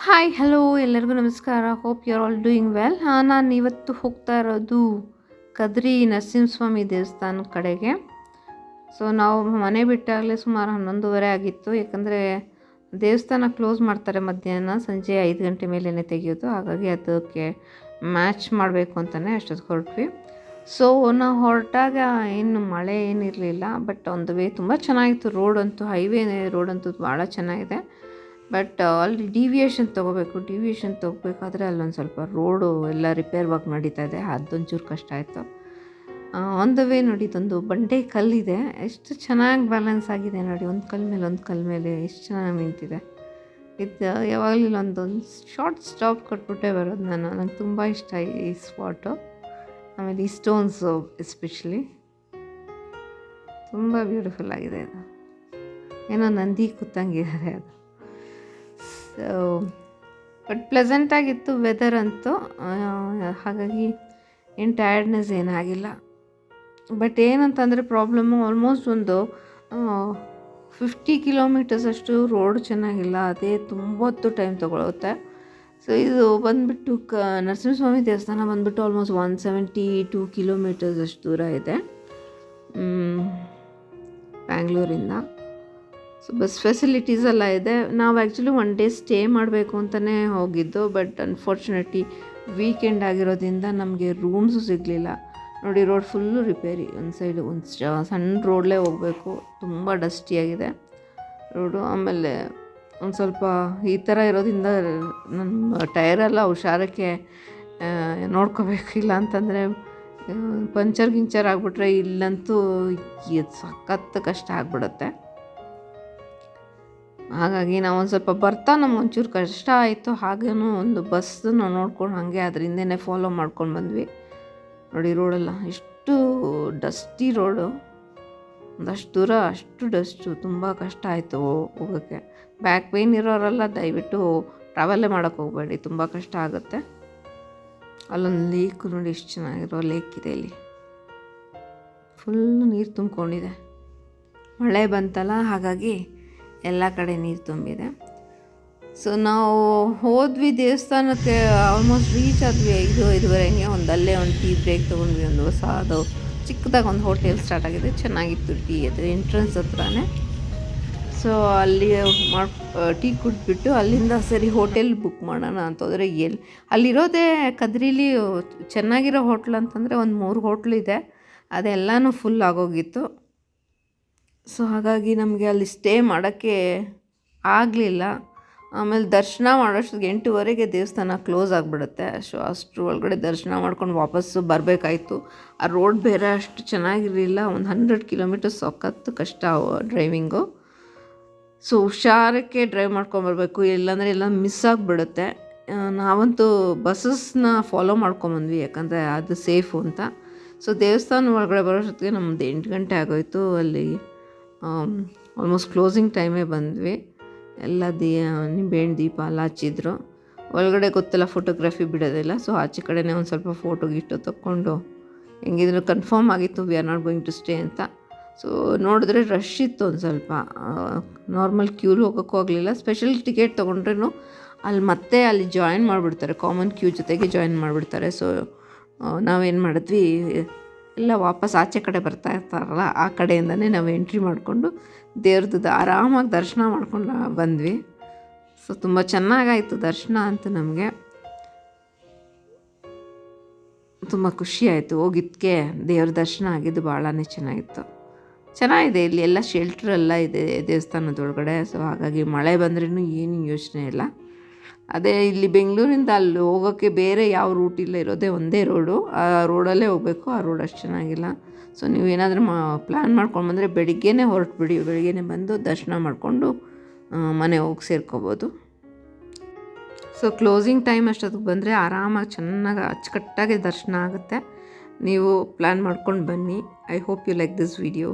Hi hello ಎಲ್ಲರಿಗೂ ನಮಸ್ಕಾರ. Hope you are all doing well. ನಾನು ಇವತ್ತು ಹೋಗ್ತಾ ಇರೋದು ಕದ್ರಿ ನರಸಿಂಹಸ್ವಾಮಿ ದೇವಸ್ಥಾನ ಕಡೆಗೆ. ಸೊ ನಾವು ಮನೆ ಬಿಟ್ಟಾಗಲೇ ಸುಮಾರು 11:30 ಆಗಿತ್ತು. ಯಾಕಂದರೆ ದೇವಸ್ಥಾನ ಕ್ಲೋಸ್ ಮಾಡ್ತಾರೆ ಮಧ್ಯಾಹ್ನ, ಸಂಜೆ 5 ಗಂಟೆ ಮೇಲೇ ತೆಗೆಯೋದು. ಹಾಗಾಗಿ ಅದಕ್ಕೆ ಮ್ಯಾಚ್ ಮಾಡಬೇಕು ಅಂತಲೇ ಅಷ್ಟೊತ್ತು ಹೊರಟ್ವಿ. ಸೊ ನಾವು ಹೊರಟಾಗ ಏನು ಮಳೆ ಏನಿರಲಿಲ್ಲ, ಬಟ್ ಒಂದು ವೇ ತುಂಬ ಚೆನ್ನಾಗಿತ್ತು. ರೋಡಂತೂ ಹೈವೇ ರೋಡಂತೂ ಭಾಳ ಚೆನ್ನಾಗಿದೆ. ಬಟ್ ಅಲ್ಲಿ ಡಿವಿಯೇಷನ್ ತೊಗೋಬೇಕಾದ್ರೆ ಅಲ್ಲೊಂದು ಸ್ವಲ್ಪ ರೋಡು ಎಲ್ಲ ರಿಪೇರ್ ವರ್ಕ್ ನಡೀತಾ ಇದೆ. ಅದೊಂಚೂರು ಕಷ್ಟ ಆಯಿತು. ಒಂದು ವೇ ನೋಡಿ, ಇದೊಂದು ಬಂಡೆ ಕಲ್ಲಿದೆ, ಎಷ್ಟು ಚೆನ್ನಾಗಿ ಬ್ಯಾಲೆನ್ಸ್ ಆಗಿದೆ ನೋಡಿ, ಒಂದು ಕಲ್ಲ ಮೇಲೆ ಎಷ್ಟು ಚೆನ್ನಾಗಿ ನಿಂತಿದೆ. ಇದು ಯಾವಾಗಲೂ ಇಲ್ಲೊಂದು ಶಾರ್ಟ್ ಸ್ಟಾಪ್ ಕೊಟ್ಬಿಟ್ಟೆ ಬರೋದು ನಂಗೆ ತುಂಬ ಇಷ್ಟ ಈ ಸ್ಪಾಟು. ಆಮೇಲೆ ಈ ಸ್ಟೋನ್ಸು ಎಸ್ಪೆಷಲಿ ತುಂಬ ಬ್ಯೂಟಿಫುಲ್ ಆಗಿದೆ. ಅದು ಏನೋ ನಂದಿ ಕೂತಂಗಿದ್ದಾರೆ ಅದು. ಸೊ ಬಟ್ ಪ್ಲೆಸೆಂಟಾಗಿತ್ತು ವೆದರ್ ಅಂತೂ, ಹಾಗಾಗಿ ಏನು ಟಯರ್ಡ್ನೆಸ್ ಏನಾಗಿಲ್ಲ. ಬಟ್ ಏನಂತಂದರೆ ಪ್ರಾಬ್ಲಮ್ಮು, ಆಲ್ಮೋಸ್ಟ್ ಒಂದು 50 ಕಿಲೋಮೀಟರ್ಸ್ ಅಷ್ಟು ರೋಡ್ ಚೆನ್ನಾಗಿಲ್ಲ. ಅದೇ ತುಂಬ ಹೊತ್ತು ಟೈಮ್ ತೊಗೊಳುತ್ತೆ. ಸೊ ಇದು ಬಂದುಬಿಟ್ಟು ನರಸಿಂಹಸ್ವಾಮಿ ದೇವಸ್ಥಾನ ಬಂದುಬಿಟ್ಟು ಆಲ್ಮೋಸ್ಟ್ 172 ಕಿಲೋಮೀಟರ್ಸ್ ಅಷ್ಟು ದೂರ ಇದೆ ಬ್ಯಾಂಗ್ಳೂರಿಂದ. ಸೊ ಬಸ್ ಫೆಸಿಲಿಟೀಸ್ ಎಲ್ಲ ಇದೆ. ನಾವು ಆ್ಯಕ್ಚುಲಿ 1 ಡೇ ಸ್ಟೇ ಮಾಡಬೇಕು ಅಂತಲೇ ಹೋಗಿದ್ದು, ಬಟ್ ಅನ್ಫಾರ್ಚುನೇಟ್ಲಿ ವೀಕೆಂಡ್ ಆಗಿರೋದ್ರಿಂದ ನಮಗೆ ರೂಮ್ಸು ಸಿಗಲಿಲ್ಲ. ನೋಡಿ, ರೋಡ್ ಫುಲ್ಲು ರಿಪೇರಿ. ಒಂದು ಸೈಡು ಒಂದು ಸಣ್ಣ ರೋಡ್ಲೇ ಹೋಗಬೇಕು, ತುಂಬ ಡಸ್ಟಿಯಾಗಿದೆ ರೋಡು. ಆಮೇಲೆ ಒಂದು ಸ್ವಲ್ಪ ಈ ಥರ ಇರೋದ್ರಿಂದ ನಮ್ಮ ಟೈರೆಲ್ಲ ಹುಷಾರಕ್ಕೆ ನೋಡ್ಕೋಬೇಕು. ಇಲ್ಲ ಅಂತಂದರೆ ಪಂಚರ್ ಆಗಿಬಿಟ್ರೆ ಇಲ್ಲಂತೂ ಸಖತ್ತು ಕಷ್ಟ ಆಗಿಬಿಡುತ್ತೆ. ಹಾಗಾಗಿ ನಾವು ಒಂದು ಸ್ವಲ್ಪ ಬರ್ತಾ ನಮಗೊಂಚೂರು ಕಷ್ಟ ಆಯಿತು. ಹಾಗೇನೂ ಒಂದು ಬಸ್ಸನ್ನು ನೋಡ್ಕೊಂಡು ಹಾಗೆ ಅದ್ರ ಹಿಂದೆನೇ ಫಾಲೋ ಮಾಡ್ಕೊಂಡು ಬಂದ್ವಿ. ನೋಡಿ, ರೋಡೆಲ್ಲ ಎಷ್ಟು ಡಸ್ಟಿ ರೋಡು, ಒಂದಷ್ಟು ದೂರ ಅಷ್ಟು ಡಸ್ಟು, ತುಂಬ ಕಷ್ಟ ಆಯಿತು ಹೋಗೋಕ್ಕೆ. ಬ್ಯಾಕ್ ಪೇಯ್ನ್ ಇರೋರೆಲ್ಲ ದಯವಿಟ್ಟು ಟ್ರಾವೆಲ್ಲೇ ಮಾಡೋಕ್ಕೆ ಹೋಗಬೇಡಿ, ತುಂಬ ಕಷ್ಟ ಆಗುತ್ತೆ. ಅಲ್ಲೊಂದು ಲೇಕ್ ನೋಡಿ, ಎಷ್ಟು ಚೆನ್ನಾಗಿರೋ ಲೇಕ್ ಇದೆ. ಇಲ್ಲಿ ಫುಲ್ಲು ನೀರು ತುಂಬಿಕೊಂಡಿದೆ, ಮಳೆ ಬಂತಲ್ಲ, ಹಾಗಾಗಿ ಎಲ್ಲ ಕಡೆ ನೀರು ತುಂಬಿದೆ. ಸೊ ನಾವು ಹೋದ್ವಿ ದೇವಸ್ಥಾನಕ್ಕೆ, ಆಲ್ಮೋಸ್ಟ್ ರೀಚ್ ಆದ್ವಿ 5:30 ಅಲ್ಲೇ ಒಂದು ಟೀ ಬ್ರೇಕ್ ತೊಗೊಂಡ್ವಿ. ಒಂದು ಹೊಸದು ಚಿಕ್ಕದಾಗಿ ಒಂದು ಹೋಟೆಲ್ ಸ್ಟಾರ್ಟ್ ಆಗಿದೆ, ಚೆನ್ನಾಗಿತ್ತು ಟೀ. ಅದು ಎಂಟ್ರೆನ್ಸ್ ಹತ್ರನೇ. ಸೊ ಅಲ್ಲಿ ಟೀ ಕುಡಿದ್ಬಿಟ್ಟು ಅಲ್ಲಿಂದ ಸರಿ ಹೋಟೆಲ್ ಬುಕ್ ಮಾಡೋಣ ಅಂತಂದರೆ ಅಲ್ಲಿರೋದೇ ಕದ್ರಿಲಿ ಚೆನ್ನಾಗಿರೋ ಹೋಟ್ಲ್ ಅಂತಂದರೆ ಒಂದು 3 ಹೋಟ್ಲಿದೆ, ಅದೆಲ್ಲನೂ ಫುಲ್ ಆಗೋಗಿತ್ತು. ಸೊ ಹಾಗಾಗಿ ನಮಗೆ ಅಲ್ಲಿ ಸ್ಟೇ ಮಾಡೋಕ್ಕೆ ಆಗಲಿಲ್ಲ. ಆಮೇಲೆ ದರ್ಶನ ಮಾಡೋಷ್ಟೊತ್ತಿಗೆ 8:30 ದೇವಸ್ಥಾನ ಕ್ಲೋಸ್ ಆಗಿಬಿಡುತ್ತೆ. ಸೊ ಅಷ್ಟರ ಒಳಗಡೆ ದರ್ಶನ ಮಾಡ್ಕೊಂಡು ವಾಪಸ್ಸು ಬರಬೇಕಾಯ್ತು. ಆ ರೋಡ್ ಬೇರೆ ಅಷ್ಟು ಚೆನ್ನಾಗಿರಲಿಲ್ಲ. ಒಂದು 100 ಕಿಲೋಮೀಟರ್ಸ್ ಸಖತ್ತು ಕಷ್ಟ ಡ್ರೈವಿಂಗು. ಸೊ ಹುಷಾರಕ್ಕೆ ಡ್ರೈವ್ ಮಾಡ್ಕೊಂಬರ್ಬೇಕು, ಇಲ್ಲಾಂದರೆ ಎಲ್ಲ ಮಿಸ್ ಆಗಿಬಿಡುತ್ತೆ. ನಾವಂತೂ ಬಸ್ಸಸ್ನ ಫಾಲೋ ಮಾಡ್ಕೊಂಬಂದ್ವಿ, ಯಾಕಂದರೆ ಅದು ಸೇಫು ಅಂತ. ಸೊ ದೇವಸ್ಥಾನ ಒಳಗಡೆ ಬರೋಷ್ಟೊತ್ತಿಗೆ ನಮ್ಮದು 8 ಗಂಟೆ ಆಗೋಯಿತು. ಅಲ್ಲಿ ಆಲ್ಮೋಸ್ಟ್ ಕ್ಲೋಸಿಂಗ್ ಟೈಮೇ ಬಂದ್ವಿ. ಎಲ್ಲ ನಿಂಬೆಹಣ್ಣು ದೀಪ ಎಲ್ಲ ಹಚ್ಚಿದ್ರು. ಒಳಗಡೆ ಗೊತ್ತಿಲ್ಲ, ಫೋಟೋಗ್ರಫಿ ಬಿಡೋದಿಲ್ಲ. ಸೊ ಆಚೆ ಕಡೆನೇ ಒಂದು ಸ್ವಲ್ಪ ಫೋಟೋ ತೊಗೊಂಡು ಹೆಂಗಿದ್ರು ಕನ್ಫರ್ಮ್ ಆಗಿತ್ತು we are not going to stay ಅಂತ. ಸೊ ನೋಡಿದ್ರೆ ರಶ್ ಇತ್ತು ಒಂದು ಸ್ವಲ್ಪ, ನಾರ್ಮಲ್ ಕ್ಯೂಲಿ ಹೋಗೋಕ್ಕೂ ಆಗಲಿಲ್ಲ. ಸ್ಪೆಷಲ್ ಟಿಕೆಟ್ ತೊಗೊಂಡ್ರೂ ಅಲ್ಲಿ ಜಾಯಿನ್ ಮಾಡಿಬಿಡ್ತಾರೆ, ಕಾಮನ್ ಕ್ಯೂ ಜೊತೆಗೆ ಜಾಯಿನ್ ಮಾಡಿಬಿಡ್ತಾರೆ. ಸೊ ನಾವೇನು ಮಾಡಿದ್ವಿ, ಎಲ್ಲ ವಾಪಸ್ ಆಚೆ ಕಡೆ ಬರ್ತಾ ಇರ್ತಾರಲ್ಲ, ಆ ಕಡೆಯಿಂದನೇ ನಾವು ಎಂಟ್ರಿ ಮಾಡಿಕೊಂಡು ದೇವ್ರದ್ದು ಆರಾಮಾಗಿ ದರ್ಶನ ಮಾಡ್ಕೊಂಡು ಬಂದ್ವಿ. ಸೊ ತುಂಬ ಚೆನ್ನಾಗಾಯಿತು ದರ್ಶನ ಅಂತೂ. ನಮಗೆ ತುಂಬ ಖುಷಿ ಆಯಿತು ಹೋಗಿದ್ದಕ್ಕೆ. ದೇವ್ರ ದರ್ಶನ ಆಗಿದ್ದು ಭಾಳನೇ ಚೆನ್ನಾಗಿದೆ. ಇಲ್ಲಿ ಎಲ್ಲ ಶೆಲ್ಟ್ರೆಲ್ಲ ಇದೆ ದೇವಸ್ಥಾನದೊಳಗಡೆ. ಸೊ ಹಾಗಾಗಿ ಮಳೆ ಬಂದ್ರೂ ಏನು ಯೋಚನೆ ಇಲ್ಲ. ಅದೇ ಇಲ್ಲಿ ಬೆಂಗಳೂರಿಂದ ಅಲ್ಲಿ ಹೋಗೋಕ್ಕೆ ಬೇರೆ ಯಾವ ರೂಟ್ ಇಲ್ಲ, ಇರೋದೇ ಒಂದೇ ರೋಡು. ಆ ರೋಡಲ್ಲೇ ಹೋಗಬೇಕು. ಆ ರೋಡ್ ಅಷ್ಟು ಚೆನ್ನಾಗಿಲ್ಲ. ಸೊ ನೀವೇನಾದರೂ ಪ್ಲ್ಯಾನ್ ಮಾಡ್ಕೊಂಡು ಬಂದರೆ ಬೆಳಿಗ್ಗೆನೇ ಹೊರಟುಬಿಡಿ. ಬೆಳಿಗ್ಗೆನೇ ಬಂದು ದರ್ಶನ ಮಾಡಿಕೊಂಡು ಮನೆ ಹೋಗಿ ಸೇರ್ಕೋಬೋದು. ಸೊ ಕ್ಲೋಸಿಂಗ್ ಟೈಮ್ ಅಷ್ಟೊತ್ತಿಗೆ ಬಂದರೆ ಆರಾಮಾಗಿ ಚೆನ್ನಾಗಿ ಅಚ್ಚುಕಟ್ಟಾಗಿ ದರ್ಶನ ಆಗುತ್ತೆ. ನೀವು ಪ್ಲ್ಯಾನ್ ಮಾಡ್ಕೊಂಡು ಬನ್ನಿ. I hope you like this video.